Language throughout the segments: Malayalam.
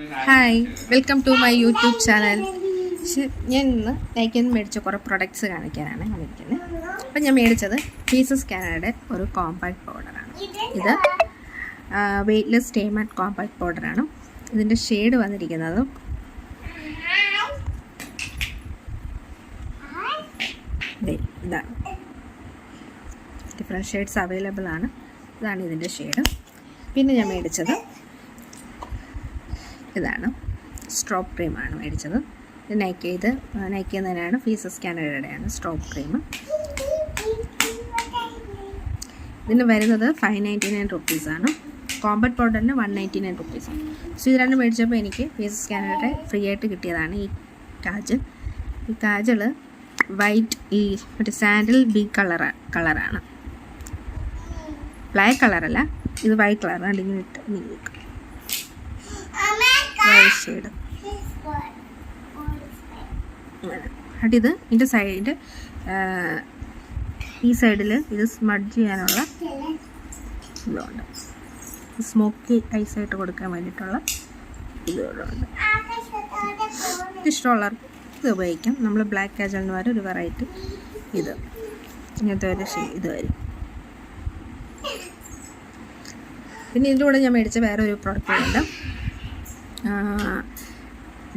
Hi, welcome to my YouTube channel. ഞാൻ ഇന്ന് നൈക്കിൽ നിന്ന് മേടിച്ച കുറേ പ്രൊഡക്ട്സ് കാണിക്കാനാണ് കാണിക്കുന്നത്. അപ്പം ഞാൻ മേടിച്ചത് ജീസസ് കാനഡയുടെ ഒരു കോമ്പാക്ട് പൗഡറാണ്. ഇത് വെയ്റ്റ്ലെസ് സ്റ്റേ മാറ്റ് കോമ്പാക്ട് പൗഡറാണ്. ഇതിൻ്റെ ഷെയ്ഡ് വന്നിരിക്കുന്നത് ഇതാണ്. ഡിഫറെൻറ്റ് ഷെയ്ഡ്സ് അവൈലബിൾ ആണ്. ഇതാണ് ഇതിൻ്റെ ഷെയ്ഡ്. പിന്നെ ഞാൻ മേടിച്ചത് ഇതാണ്, സ്ട്രോപ്പ് ക്രീമാണ് മേടിച്ചത്. ഇത് നൈക്കിയിൽ തന്നെയാണ്, ജീസസ് കാനഡയുടെയാണ് സ്ട്രോപ്പ് ക്രീം. ഇതിന് വരുന്നത് 599 റുപ്പീസാണ്. കോമ്പാക്ട് പൗഡറിന് 199 റുപ്പീസാണ്. സോ ഇത് രണ്ടും മേടിച്ചപ്പോൾ എനിക്ക് ജീസസ് കാനഡയുടെ ഫ്രീ ആയിട്ട് കിട്ടിയതാണ് ഈ കാജൽ. ഈ കാജൽ വൈറ്റ്, ഈ മറ്റേ സാൻഡിൽ ബി കളറാണ്, ബ്ലാക്ക് കളറല്ല, ഇത് വൈറ്റ് കളറാണ്. അല്ലെങ്കിൽ വൈറ്റ് ഷെയ്ഡ്. ഇത് ഇതിൻ്റെ സൈഡ്, ഈ സൈഡിൽ ഇത് സ്മഡ്ജ് ചെയ്യാനുള്ള ഇതുണ്ട്, സ്മോക്കി ഐസായിട്ട് കൊടുക്കാൻ വേണ്ടിയിട്ടുള്ള ഇതുകൊണ്ട്. ഇഷ്ടമുള്ളവർക്ക് ഇത് ഉപയോഗിക്കാം. നമ്മൾ ബ്ലാക്ക് കാജലിന് വരെ ഒരു വെറൈറ്റി ഇങ്ങനത്തെ ഒരു ഇത് വരും. പിന്നെ ഇതിൻ്റെ കൂടെ ഞാൻ മേടിച്ച വേറെ ഒരു പ്രോഡക്റ്റ് ഉണ്ട്,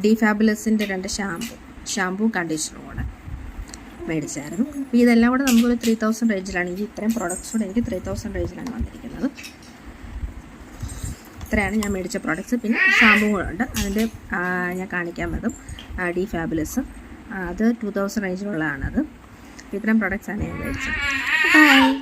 ഡി ഫാബുലസിൻ്റെ 2 ഷാമ്പൂ കണ്ടീഷണറും കൂടെ മേടിച്ചായിരുന്നു. അപ്പോൾ ഇതെല്ലാം കൂടെ നമുക്കൊരു 3000 റേഞ്ചിലാണ്. ഈ ഇത്രയും പ്രോഡക്റ്റ്സ് കൂടെ എനിക്ക് 3000 റേഞ്ചിലാണ് വന്നിരിക്കുന്നത്. ഇത്രയാണ് ഞാൻ മേടിച്ച പ്രോഡക്റ്റ്സ്. പിന്നെ ഷാമ്പൂ കൂടെ ഉണ്ട്, അതിൻ്റെ ഞാൻ കാണിക്കാൻ വരും. ഡി ഫാബുലസ് അത് 2000 റേഞ്ചിലുള്ളതാണത്. ഇത്രയും പ്രോഡക്റ്റ്സാണ് ഞാൻ മേടിച്ചത്. ബൈ.